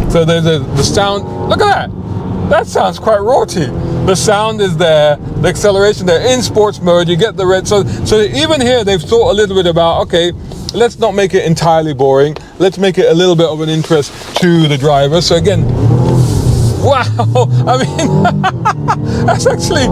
So there's the sound. Look at that. That sounds quite raughty. The sound is there, the acceleration there. In sports mode, you get the red. So even here, they've thought a little bit about, okay, let's not make it entirely boring. Let's make it a little bit of an interest to the driver. So again, wow, I mean, that's actually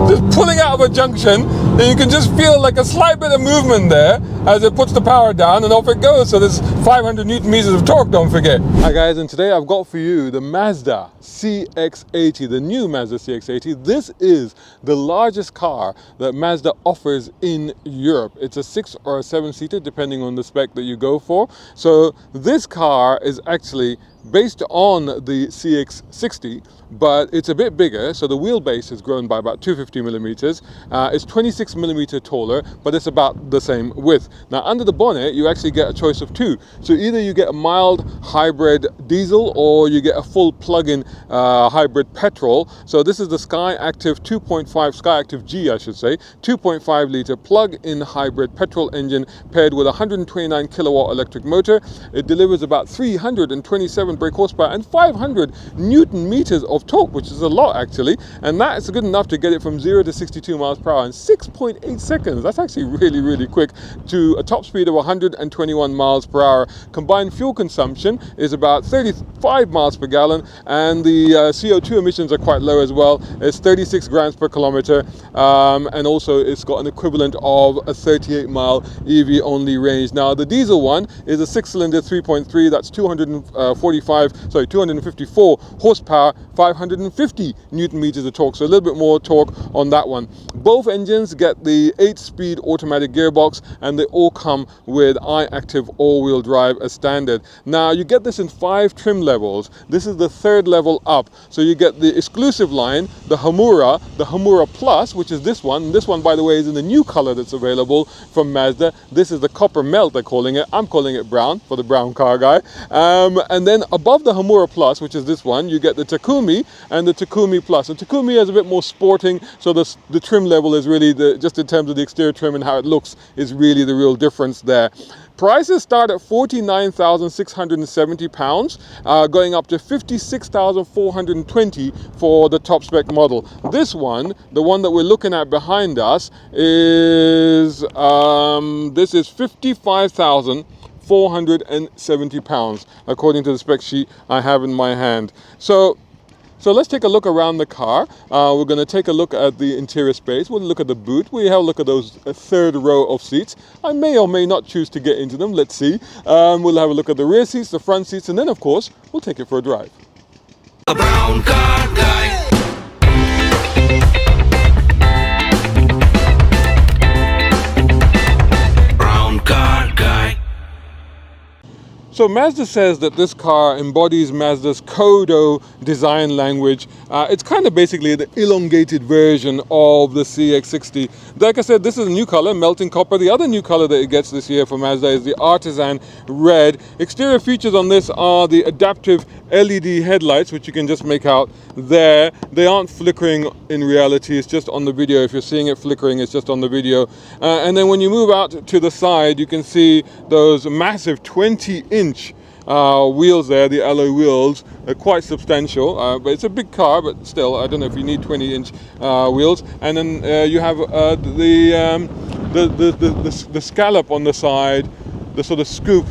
just pulling out of a junction, and you can just feel like a slight bit of movement there as it puts the power down and off it goes. So there's 500 Newton meters of torque, don't forget. Hi guys, and today I've got for you the Mazda CX-80, the new Mazda CX-80. This is the largest car that Mazda offers in Europe. It's a 6 or a 7-seater, depending on the spec that you go for. So this car is actually based on the CX-60, but it's a bit bigger, so the wheelbase has grown by about 250 millimeters. It's 26 millimeter taller, but it's about the same width. Now under the bonnet, you actually get a choice of two. So either you get a mild hybrid diesel, or you get a full plug-in hybrid petrol. So this is the Skyactiv 2.5, Skyactiv G I should say, 2.5 liter plug-in hybrid petrol engine paired with a 129 kilowatt electric motor. It delivers about 327 brake horsepower and 500 Newton meters of torque, which is a lot actually, and that is good enough to get it from 0 to 62 miles per hour in 6.8 seconds. That's actually really quick, to a top speed of 121 miles per hour. Combined fuel consumption is about 35 miles per gallon, and the CO2 emissions are quite low as well. It's 36 grams per kilometer, and also it's got an equivalent of a 38 mile EV only range. Now the diesel one is a 6-cylinder 3.3, that's 254 horsepower, 550 Newton meters of torque, so a little bit more torque on that one. Both engines get the 8-speed automatic gearbox, and they all come with iActive all-wheel drive as standard. Now you get this in 5 trim levels. This is the 3rd level up. So you get the exclusive line, the Hamura Plus, which is this one. This one, by the way, is in the new color that's available from Mazda. This is the copper melt, they're calling it. I'm calling it brown for the brown car guy. And then above the Hamura Plus, which is this one, you get the Takumi and the Takumi Plus. And Takumi is a bit more sporting, so the trim level is really, just in terms of the exterior trim and how it looks, is really the real difference there. Prices start at £49,670, going up to £56,420 for the top spec model. This one, the one that we're looking at behind us, is this is £55,470 according to the spec sheet I have in my hand. So let's take a look around the car. We're going to take a look at the interior space. We'll look at the boot. We have a look at those 3rd row of seats. I may or may not choose to get into them. Let's see. We'll have a look at the rear seats, the front seats, and then of course, we'll take it for a drive. A brown car guy. Brown car guy. So Mazda says that this car embodies Mazda's Kodo design language. It's kind of basically the elongated version of the CX-60. Like I said, this is a new color, melting copper. The other new color that it gets this year for Mazda is the Artisan Red. Exterior features on this are the adaptive LED headlights, which you can just make out there. They aren't flickering in reality, it's just on the video. If you're seeing it flickering, it's just on the video. And then when you move out to the side, you can see those massive 20-inch wheels there, the alloy wheels. They're quite substantial, but it's a big car, but still, I don't know if you need 20-inch wheels. And then you have the scallop on the side, the sort of scoop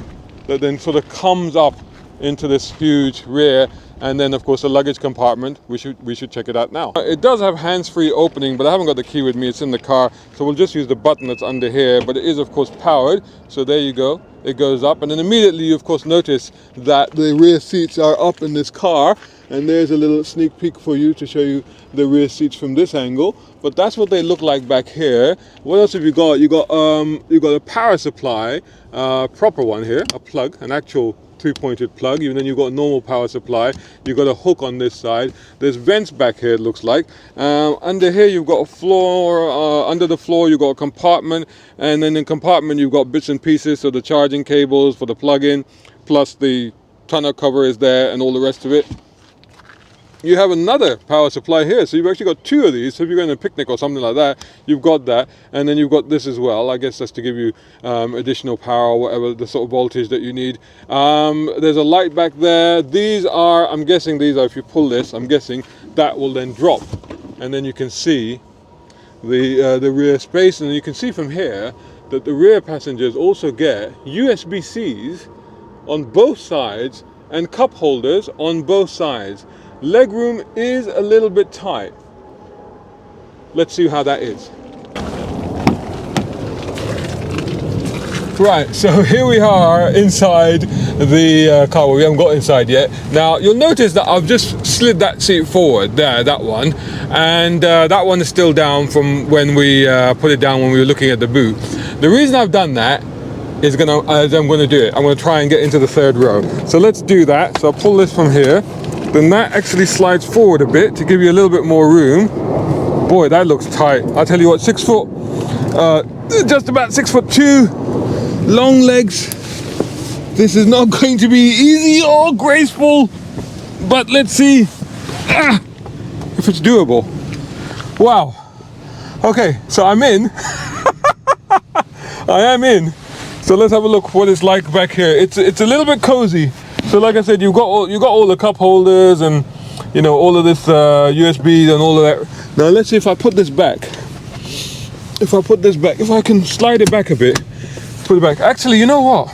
that then sort of comes up into this huge rear, and then of course the luggage compartment. We should check it out now. It does have hands-free opening, but I haven't got the key with me, it's in the car, so we'll just use the button that's under here. But it is of course powered, so there you go, it goes up, and then immediately you of course notice that the rear seats are up in this car, and there's a little sneak peek for you to show you the rear seats from this angle. But that's what they look like back here. What else have you got? You got a power supply, proper one here, a plug, an actual 3-pointed plug. Even then you've got a normal power supply. You've got a hook on this side. There's vents back here, it looks like. Under here you've got a floor. Under the floor you've got a compartment, and then in the compartment you've got bits and pieces, so the charging cables for the plug-in, plus the tonneau cover is there and all the rest of it. you have another power supply here, so you've actually got two of these. So if you're going on a picnic or something like that, you've got that, and then you've got this as well. I guess that's to give you additional power, whatever the sort of voltage that you need. There's a light back there. These are, I'm guessing these are, if you pull this, I'm guessing that will then drop, and then you can see the rear space, and you can see from here that the rear passengers also get USB-Cs on both sides and cup holders on both sides. Legroom is a little bit tight. Let's see how that is. Right, so here we are inside the car. Well, we haven't got inside yet. Now, you'll notice that I've just slid that seat forward there, that one, and that one is still down from when we put it down when we were looking at the boot. The reason I've done that is I'm going to do it. I'm going to try and get into the third row. So let's do that. So I'll pull this from here. Then that actually slides forward a bit to give you a little bit more room. Boy, that looks tight. I'll tell you what, 6 foot, just about 6'2", long legs. This is not going to be easy or graceful, but let's see if it's doable. Wow. Okay, so I'm in. I am in. So let's have a look what it's like back here. It's a little bit cozy. So like I said, you got all the cup holders and all of this USBs and all of that. Now let's see if I put this back. If I can slide it back a bit, put it back. Actually, you know what?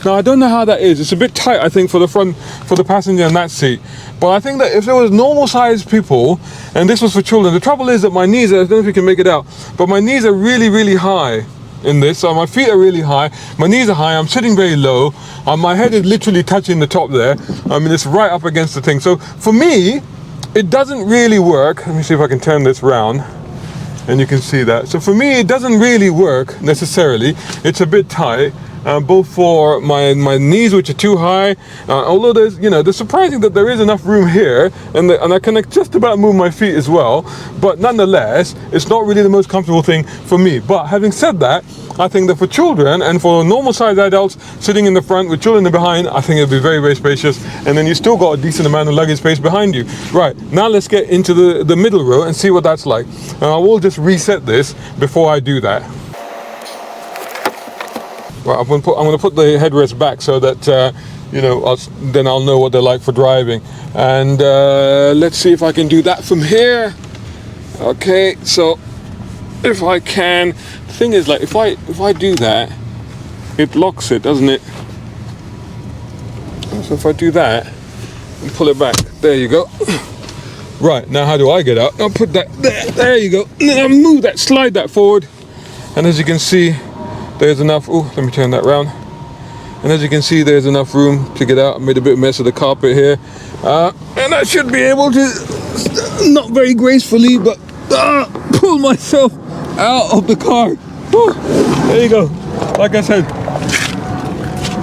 Now I don't know how that is. It's a bit tight, I think, for the passenger in that seat. But I think that if there was normal sized people and this was for children, the trouble is that my knees, I don't know if you can make it out, but my knees are really, really high in this. So my feet are really high, my knees are high, I'm sitting very low, my head is literally touching the top there. I mean, it's right up against the thing. So for me, it doesn't really work. Let me see if I can turn this round and you can see that. So for me, it doesn't really work necessarily. It's a bit tight. Both for my knees, which are too high, although there's surprising that there is enough room here, and I can just about move my feet as well, but nonetheless, it's not really the most comfortable thing for me. But having said that, I think that for children and for normal sized adults sitting in the front with children in the behind, I think it'll be very, very spacious, and then you still got a decent amount of luggage space behind you. Right, now let's get into the middle row and see what that's like. And I will just reset this before I do that. Right, I'm going to put the headrest back so that then I'll know what they're like for driving. And let's see if I can do that from here. Okay, so if I can, the thing is, like, if I do that, it locks it, doesn't it? So if I do that and pull it back, there you go. Right, now how do I get out? I'll put that there. There you go. And then I'll move that, slide that forward, and as you can see, there's enough. Oh, let me turn that round. And as you can see, there's enough room to get out. I made a bit of a mess of the carpet here, and I should be able to, not very gracefully, but pull myself out of the car. Whew, there you go. Like I said,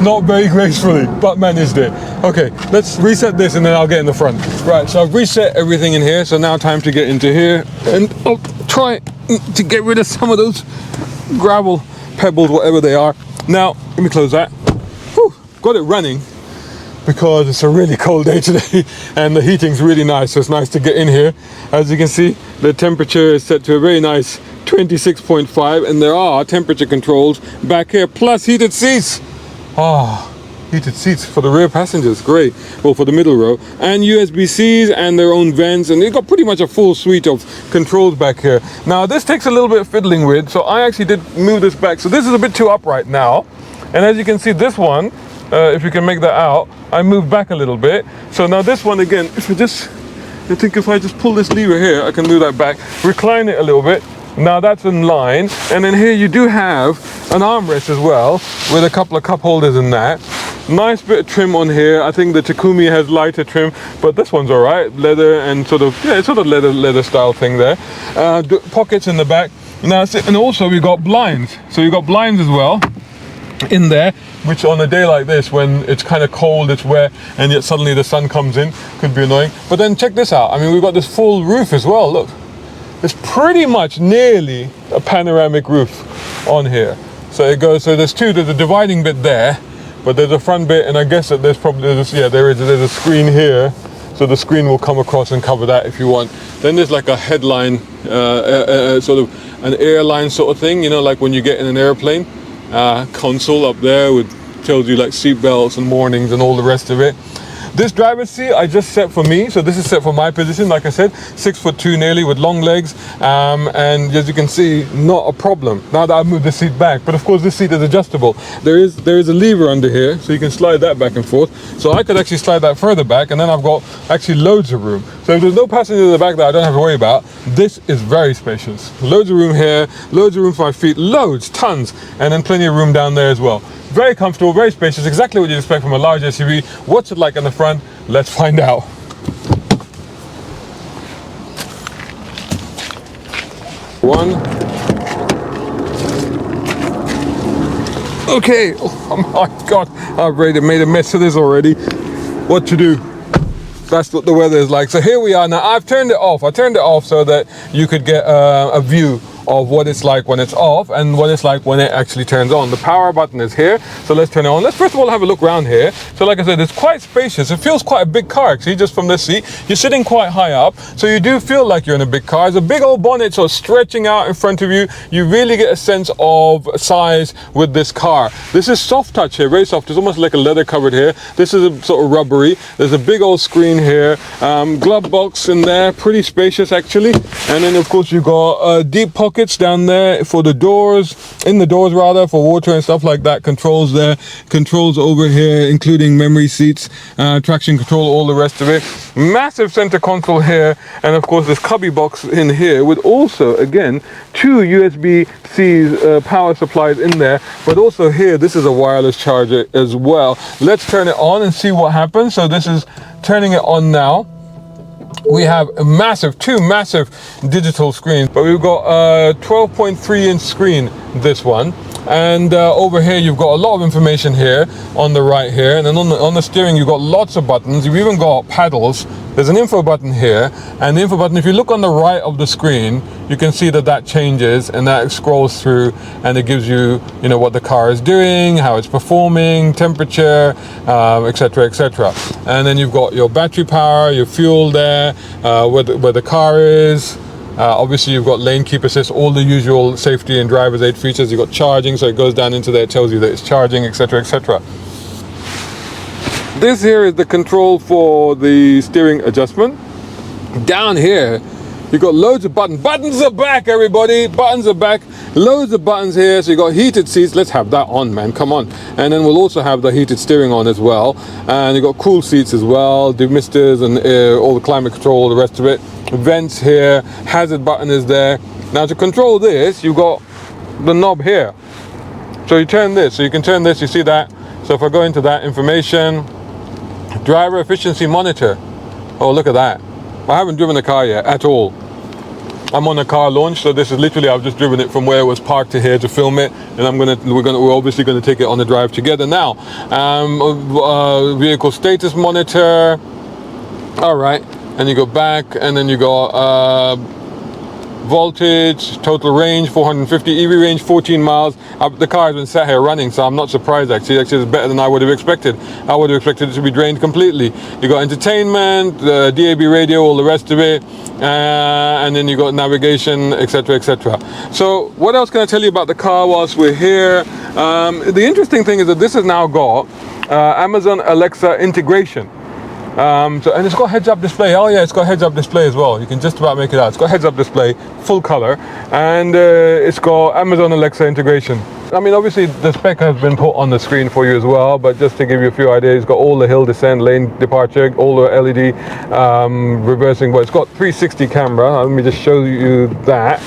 not very gracefully, but managed it. Okay, let's reset this and then I'll get in the front. Right, so I've reset everything in here. So now time to get into here, and I'll try to get rid of some of those gravel, pebbles, whatever they are. Now let me close that. Whew, got it running because it's a really cold day today and the heating's really nice, so it's nice to get in here. As you can see, the temperature is set to a very nice 26.5, and there are temperature controls back here, plus heated seats. Heated seats for the rear passengers, great. Well, for the middle row, and USB-Cs and their own vents, and you've got pretty much a full suite of controls back here. Now this takes a little bit of fiddling with, so I actually did move this back. So this is a bit too upright now, and as you can see, this one, if you can make that out, I moved back a little bit. So now this one again, if I just pull this lever here, I can move that back, recline it a little bit. Now that's in line, and then here you do have an armrest as well with a couple of cup holders in that. Nice bit of trim on here. I think the Takumi has lighter trim, but this one's all right. Leather and sort of leather style thing there. Pockets in the back. Now, and also we got blinds. So you got blinds as well in there, which on a day like this, when it's kind of cold, it's wet, and yet suddenly the sun comes in, could be annoying. But then check this out. I mean, we've got this full roof as well. Look, it's pretty much nearly a panoramic roof on here. So it goes. So there's a dividing bit there. But there's a front bit, and I guess that there's a screen here, so the screen will come across and cover that if you want. Then there's like a headline, sort of an airline sort of thing, you know, like when you get in an airplane, console up there with tells you like seat belts and warnings and all the rest of it. This driver's seat I just set for me, so this is set for my position. Like I said, 6'2" nearly with long legs, and as you can see, not a problem now that I've moved the seat back. But of course this seat is adjustable. There is a lever under here, so you can slide that back and forth. So I could actually slide that further back, and then I've got actually loads of room. So if there's no passenger in the back that I don't have to worry about, this is very spacious. Loads of room here, loads of room for my feet, loads, tons, and then plenty of room down there as well. Very comfortable, very spacious, exactly what you'd expect from a large SUV. What's it like in the front? Let's find out. One. Okay, oh my God, I've already made a mess of this already. What to do? That's what the weather is like. So here we are now. I've turned it off. I turned it off so that you could get a view of what it's like when it's off and what it's like when it actually turns on. The power button is here, so let's turn it on. Let's first of all have a look around here. So like I said, it's quite spacious. It feels quite a big car actually, just from this seat. You're sitting quite high up, so you do feel like you're in a big car. There's a big old bonnet sort of stretching out in front of you. You really get a sense of size with this car. This is soft touch here, very soft. It's almost like a leather covered here. This is a sort of rubbery. There's a big old screen here. Glove box in there, pretty spacious actually. And then of course you've got deep pockets down there for the doors, in the doors rather, for water and stuff like that. Controls there, controls over here, including memory seats, traction control, all the rest of it. Massive center console here, and of course this cubby box in here with also again 2 USB-C power supplies in there, but also here this is a wireless charger as well. Let's turn it on and see what happens. So this is turning it on now. We have a massive, 2 massive digital screens, but we've got a 12.3 inch screen, this one. And over here you've got a lot of information here on the right here, and then on the steering you've got lots of buttons. You've even got paddles. There's an info button here, and the info button, if you look on the right of the screen, you can see that changes and that scrolls through, and it gives you, you know, what the car is doing, how it's performing, temperature, etc., etc. And then you've got your battery power, your fuel there, where the car is. Obviously you've got lane keep assist, all the usual safety and driver's aid features. You've got charging, so it goes down into there, it tells you that it's charging, etc., etc. This here is the control for the steering adjustment. Down here you've got loads of buttons. Buttons are back, everybody. Buttons are back. Loads of buttons here. So you've got heated seats. Let's have that on, man. Come on. And then we'll also have the heated steering on as well. And you've got cool seats as well, demisters and all the climate control, all the rest of it. Vents here. Hazard button is there. Now to control this, you've got the knob here. So you turn this. So you can turn this. You see that? So if I go into that information, driver efficiency monitor. Oh, look at that. I haven't driven the car yet at all. I'm on a car launch, so this is literally, I've just driven it from where it was parked to here to film it, and we're obviously gonna take it on the drive together now. Vehicle status monitor. All right, and you go back, and then you go voltage, total range 450, EV range 14 miles. The car has been sat here running, so I'm not surprised actually. Actually, it's better than I would have expected. I would have expected it to be drained completely. You got entertainment, DAB radio, all the rest of it, and then you got navigation, etc., etc. So what else can I tell you about the car whilst we're here? The interesting thing is that this has now got Amazon Alexa integration. And it's got heads-up display. Oh yeah, it's got heads-up display as well. You can just about make it out. It's got heads-up display, full color, and it's got Amazon Alexa integration. I mean, obviously the spec has been put on the screen for you as well, but just to give you a few ideas, it's got all the hill descent, lane departure, all the LED reversing, but it's got 360 camera. Let me just show you that.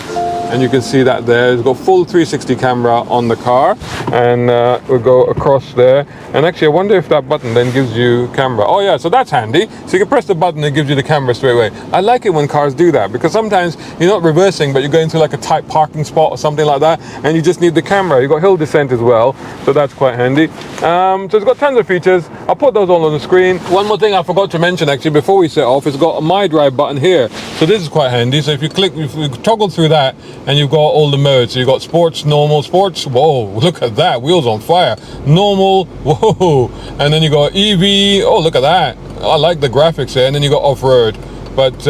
And you can see that there. It's got full 360 camera on the car, and we'll go across there. And actually, I wonder if that button then gives you camera. Oh yeah, so that's handy. So you can press the button, it gives you the camera straight away. I like it when cars do that, because sometimes you're not reversing, but you're going through like a tight parking spot or something like that, and you just need the camera. You've got hill descent as well, so that's quite handy. So it's got tons of features. I'll put those all on the screen. One more thing I forgot to mention actually before we set off, it's got a My Drive button here. So this is quite handy. So if you toggle through that, and you've got all the modes. So you've got sports, normal, sports, whoa, look at that, wheels on fire, normal, whoa, and then you got EV, oh look at that, I like the graphics here, and then you got off-road. But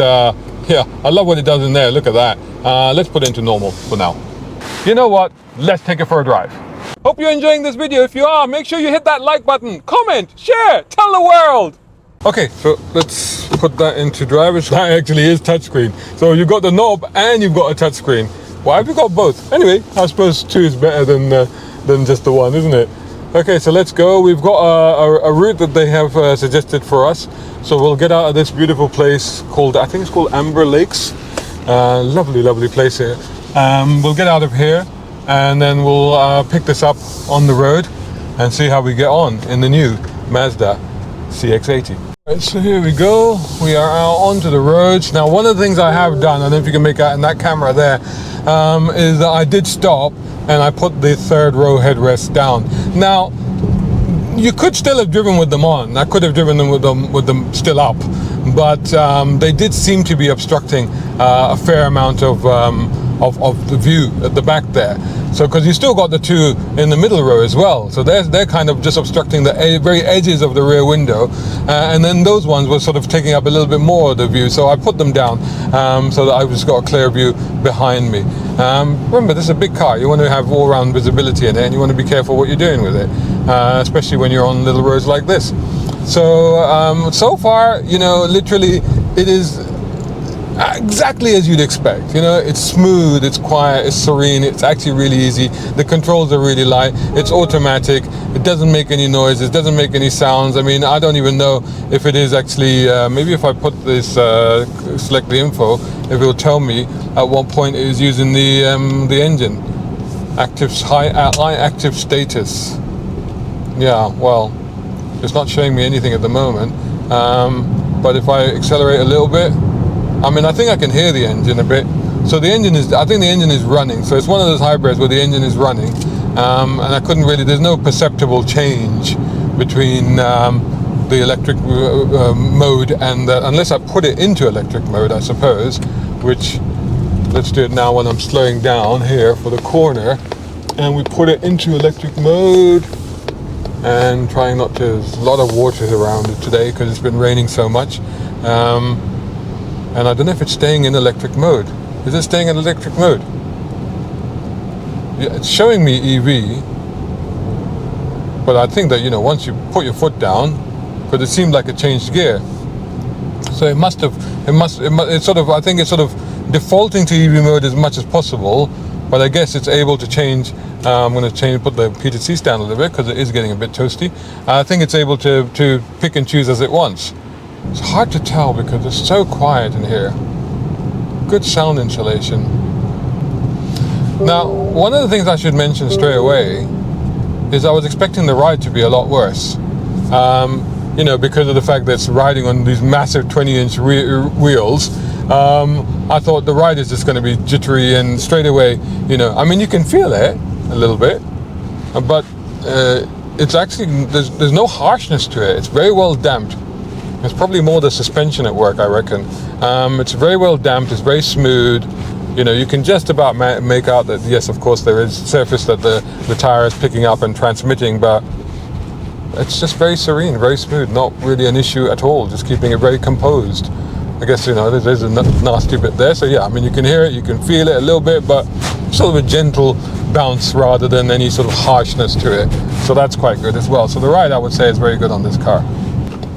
yeah, I love what it does in there. Look at that. Let's put it into normal for now. You know what? Let's take it for a drive. Hope you're enjoying this video. If you are, make sure you hit that like button, comment, share, tell the world. Okay, so let's put that into drive. That actually is touchscreen. So you've got the knob and you've got a touchscreen. Why have you got both? Anyway, I suppose two is better than just the one, isn't it? Okay, so let's go. We've got a route that they have suggested for us. So we'll get out of this beautiful place called, I think it's called Amber Lakes. Lovely, lovely place here. We'll get out of here and then we'll pick this up on the road and see how we get on in the new Mazda CX-80. Right, so here we go. We are out onto the roads. Now, one of the things I have done, I don't know if you can make out in that camera there, is that I did stop and I put the third row headrest down. Now, you could still have driven with them on. I could have driven them with them still up, but they did seem to be obstructing a fair amount of the view at the back there. So, because you still got the two in the middle row as well, so they're kind of just obstructing the very edges of the rear window, and then those ones were sort of taking up a little bit more of the view. So I put them down so that I've just got a clear view behind me. Remember, this is a big car. You want to have all-round visibility in it, and you want to be careful what you're doing with it, especially when you're on little roads like this. So so far, you know, literally, it is exactly as you'd expect. You know, it's smooth, it's quiet, it's serene, it's actually really easy. The controls are really light, it's automatic, it doesn't make any noises, doesn't make any sounds. I mean, I don't even know if it is actually, maybe if I put this, select the info, if it will tell me at what point it is using the engine. High active status. Yeah, well, it's not showing me anything at the moment, but if I accelerate a little bit, I mean, I think I can hear the engine a bit. So the engine is, I think the engine is running. So it's one of those hybrids where the engine is running. And I couldn't really, there's no perceptible change between the electric mode and unless I put it into electric mode, I suppose, which, let's do it now when I'm slowing down here for the corner. And we put it into electric mode and trying not to, there's a lot of water around it today because it's been raining so much. And I don't know if it's staying in electric mode. Is it staying in electric mode? Yeah, it's showing me EV. But I think that, you know, once you put your foot down, because it seemed like it changed gear. So it must have, it's sort of, I think it's sort of defaulting to EV mode as much as possible. But I guess it's able to change. I'm going to put the heated seats down a little bit because it is getting a bit toasty. I think it's able to pick and choose as it wants. It's hard to tell because it's so quiet in here. Good sound insulation. Now, one of the things I should mention straight away is I was expecting the ride to be a lot worse. You know, because of the fact that it's riding on these massive 20-inch wheels. I thought the ride is just going to be jittery and straight away, you know, I mean, you can feel it a little bit, but it's actually, there's no harshness to it. It's very well damped. It's probably more the suspension at work, I reckon. It's very well damped, it's very smooth. You know, you can just about make out that, yes, of course, there is surface that the tire is picking up and transmitting, but it's just very serene, very smooth, not really an issue at all, just keeping it very composed. I guess, you know, there's a nasty bit there, so yeah, I mean, you can hear it, you can feel it a little bit, but sort of a gentle bounce rather than any sort of harshness to it. So that's quite good as well. So the ride, I would say, is very good on this car.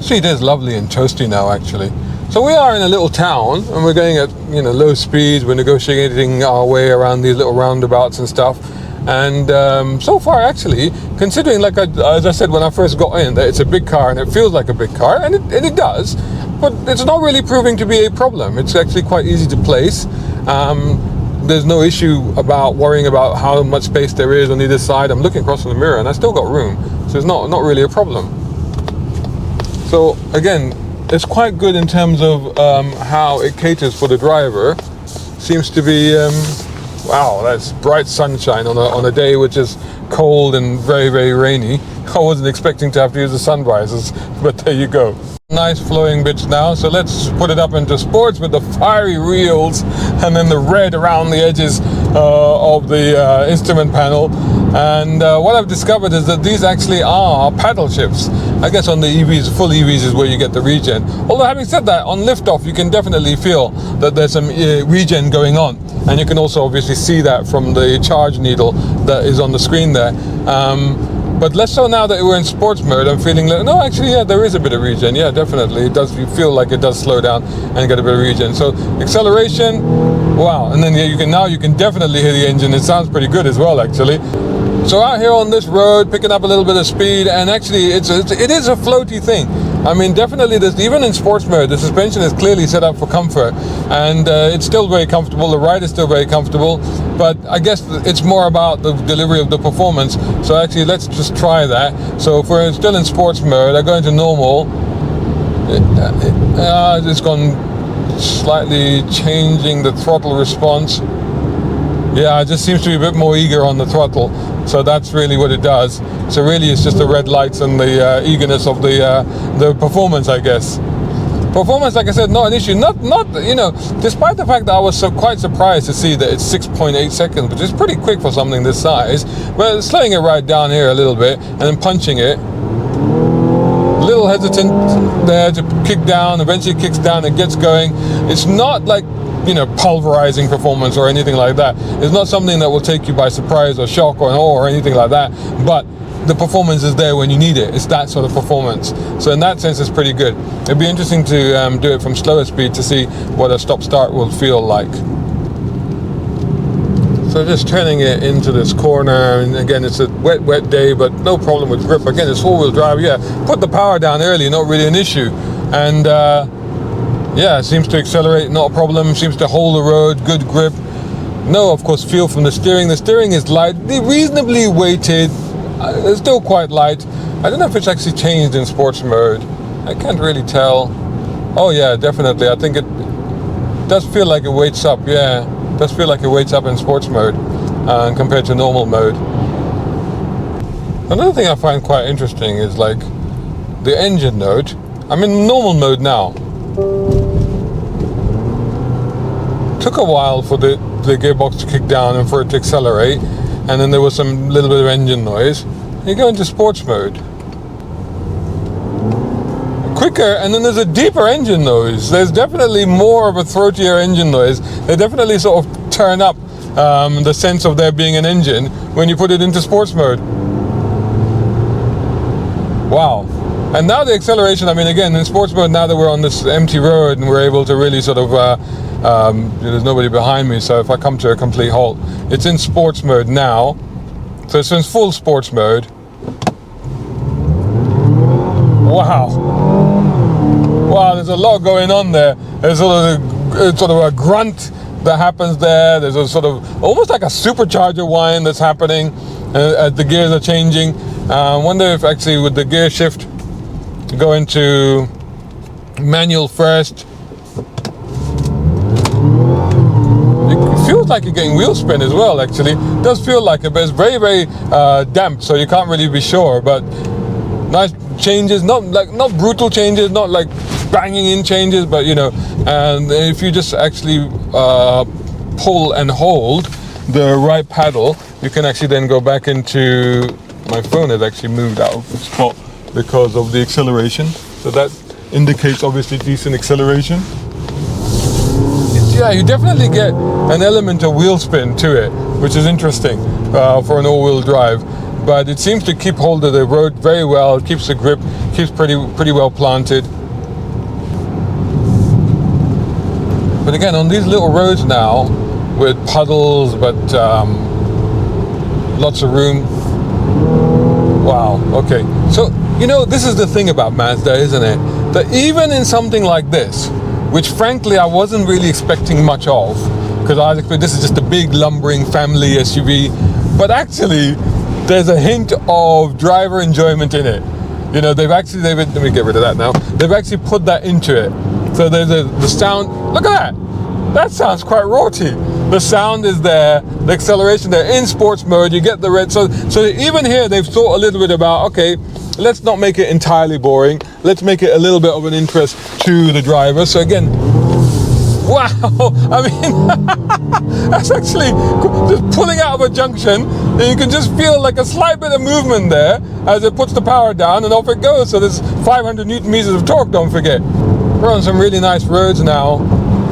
See, it is lovely and toasty now, actually. So we are in a little town, and we're going at, you know, low speeds. We're negotiating our way around these little roundabouts and stuff. And so far, actually, considering, like as I said when I first got in, that it's a big car and it feels like a big car, and it does, but it's not really proving to be a problem. It's actually quite easy to place. There's no issue about worrying about how much space there is on either side. I'm looking across in the mirror, and I still got room, so it's not really a problem. So again, it's quite good in terms of how it caters for the driver. Seems to be, wow, that's bright sunshine on a day which is cold and very, very rainy. I wasn't expecting to have to use the sun visors, but there you go. Nice flowing bits now, so let's put it up into sports with the fiery wheels and then the red around the edges of the instrument panel. And what I've discovered is that these actually are paddle shifts. I guess on the EVs, full EVs is where you get the regen. Although having said that, on liftoff you can definitely feel that there's some regen going on, and you can also obviously see that from the charge needle that is on the screen there. But less so now that we're in sports mode. I'm feeling like, no, actually, yeah, there is a bit of regen. Yeah, definitely. It does. You feel like it does slow down and get a bit of regen. So acceleration, wow. And then yeah, you can definitely hear the engine. It sounds pretty good as well, actually. So out here on this road, picking up a little bit of speed, and actually it is a floaty thing. I mean, definitely, even in sports mode, the suspension is clearly set up for comfort, and it's still very comfortable. The ride is still very comfortable, but I guess it's more about the delivery of the performance. So actually, let's just try that. So if we're still in sports mode, I go into normal. It's gone slightly changing the throttle response. Yeah, it just seems to be a bit more eager on the throttle. So that's really what it does. So really it's just the red lights and the eagerness of the performance, I guess. Performance, like I said, not an issue. Not despite the fact that I was quite surprised to see that it's 6.8 seconds, which is pretty quick for something this size. But slowing it right down here a little bit and then punching it. A little hesitant there to kick down, eventually kicks down and gets going. It's not like, pulverizing performance or anything like that. It's not something that will take you by surprise or shock or awe or anything like that, but the performance is there when you need it. It's that sort of performance. So in that sense, it's pretty good. It'd be interesting to do it from slower speed to see what a stop-start will feel like. So just turning it into this corner, and again, it's a wet day, but no problem with grip. Again, it's four-wheel drive. Yeah, put the power down early, not really an issue. And yeah, it seems to accelerate, not a problem. Seems to hold the road, good grip. No, of course, feel from the steering. The steering is light, reasonably weighted. It's still quite light. I don't know if it's actually changed in sports mode. I can't really tell. Oh yeah, definitely. I think it does feel like it weights up. Yeah, it does feel like it weights up in sports mode compared to normal mode. Another thing I find quite interesting is like the engine note. I'm in normal mode now. Took a while for the gearbox to kick down and for it to accelerate, and then there was some little bit of engine noise. You go into sports mode, quicker, and then there's a deeper engine noise. There's definitely more of a throatier engine noise. They definitely sort of turn up the sense of there being an engine when you put it into sports mode. Wow. And now the acceleration, I mean, again, in sports mode, now that we're on this empty road and we're able to really sort of, there's nobody behind me, so if I come to a complete halt, it's in sports mode now. So it's in full sports mode. Wow. Wow, there's a lot going on there. There's sort of a grunt that happens there. There's a sort of, almost like a supercharger whine that's happening as the gears are changing. I wonder if actually with the gear shift, go into manual first. It feels like you're getting wheel spin as well, actually. It does feel like it, but it's very, very damp, so you can't really be sure. But nice changes, not brutal changes, not like banging in changes, but and if you just actually pull and hold the right paddle, you can actually then go back into, my phone has actually moved out of the spot because of the acceleration, so that indicates obviously decent acceleration. Yeah, you definitely get an element of wheel spin to it, which is interesting for an all-wheel drive, but it seems to keep hold of the road very well. It keeps the grip, keeps pretty well planted. But again, on these little roads now with puddles, but lots of room. Wow, okay. So, this is the thing about Mazda, isn't it? That even in something like this, which frankly I wasn't really expecting much of, because I was expecting this is just a big lumbering family SUV, but actually there's a hint of driver enjoyment in it. Let me get rid of that now. They've actually put that into it. So there's the sound, look at that! That sounds quite raughty. The sound is there, the acceleration there. In sports mode, you get the red. So even here, they've thought a little bit about, okay, let's not make it entirely boring. Let's make it a little bit of an interest to the driver. So again, Wow, I mean, that's actually just pulling out of a junction, and you can just feel like a slight bit of movement there as it puts the power down and off it goes. So there's 500 Newton meters of torque, don't forget. We're on some really nice roads now,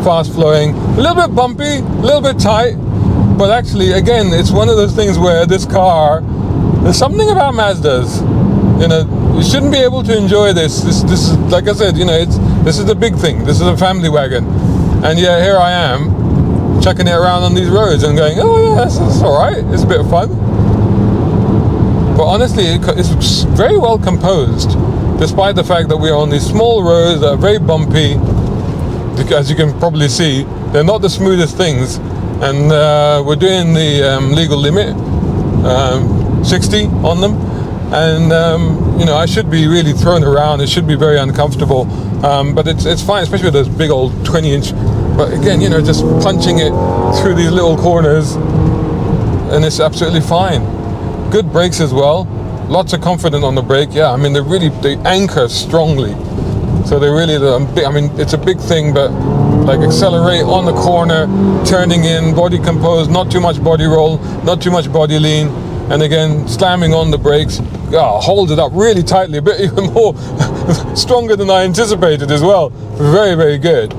fast flowing, a little bit bumpy, a little bit tight, but actually, again, it's one of those things where this car, there's something about Mazdas, you know, you shouldn't be able to enjoy this. This is, like I said, you know, this is the big thing. This is a family wagon. And yeah, here I am, chucking it around on these roads and going, oh yeah, that's all right. It's a bit of fun. But honestly, it's very well composed, despite the fact that we're on these small roads that are very bumpy. As you can probably see, they're not the smoothest things. And we're doing the legal limit, 60 on them. And you know, I should be really thrown around. It should be very uncomfortable, but it's fine, especially with those big old 20-inch. But again, you know, just punching it through these little corners, and it's absolutely fine. Good brakes as well. Lots of confidence on the brake. Yeah, I mean, they anchor strongly, so they really. I mean, it's a big thing, but like accelerate on the corner, turning in, body composed, not too much body roll, not too much body lean. And again, slamming on the brakes, holds it up really tightly, a bit even more stronger than I anticipated as well. Very, very good.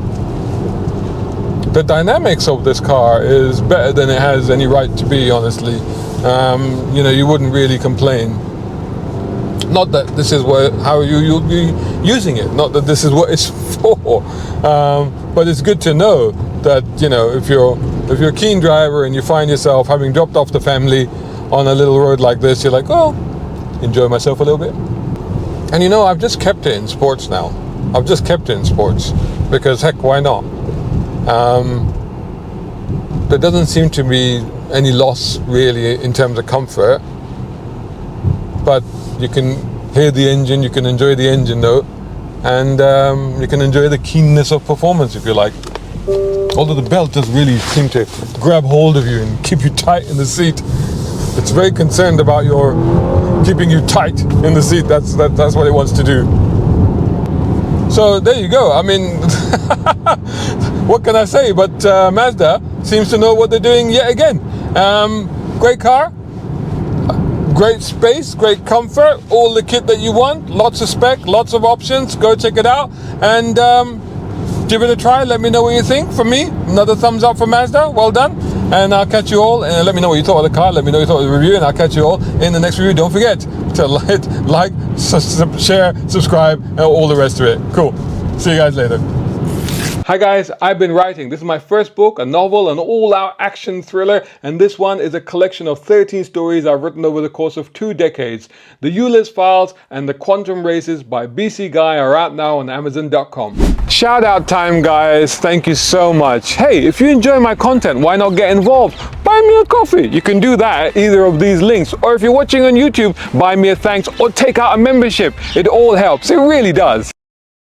The dynamics of this car is better than it has any right to be, honestly. You know, you wouldn't really complain. Not that this is how you'll be using it, not that this is what it's for. But it's good to know that, you know, if you're a keen driver and you find yourself having dropped off the family on a little road like this, you're like, oh, enjoy myself a little bit. And you know, I've just kept it in sports now. I've just kept it in sports because heck, why not? There doesn't seem to be any loss really in terms of comfort, but you can hear the engine, you can enjoy the engine note, and you can enjoy the keenness of performance if you like. Although the belt does really seem to grab hold of you and keep you tight in the seat. It's very concerned about keeping you tight in the seat. That's what it wants to do. So there you go. I mean, what can I say? But Mazda seems to know what they're doing yet again. Great car, great space, great comfort, all the kit that you want, lots of spec, lots of options. Go check it out and give it a try. Let me know what you think. From me, another thumbs up for Mazda. Well done. And I'll catch you all, and let me know what you thought of the car. Let me know what you thought of the review, and I'll catch you all in the next review. Don't forget to like, share, subscribe, and all the rest of it. Cool. See you guys later. Hi guys, I've been writing. This is my first book, a novel, an all-out action thriller, and this one is a collection of 13 stories I've written over the course of 2 decades. The Euless Files and The Quantum Races by BC Guy are out now on Amazon.com. Shout out time, guys. Thank you so much. Hey, if you enjoy my content, why not get involved? Buy me a coffee. You can do that at either of these links. Or if you're watching on YouTube, buy me a thanks or take out a membership. It all helps. It really does.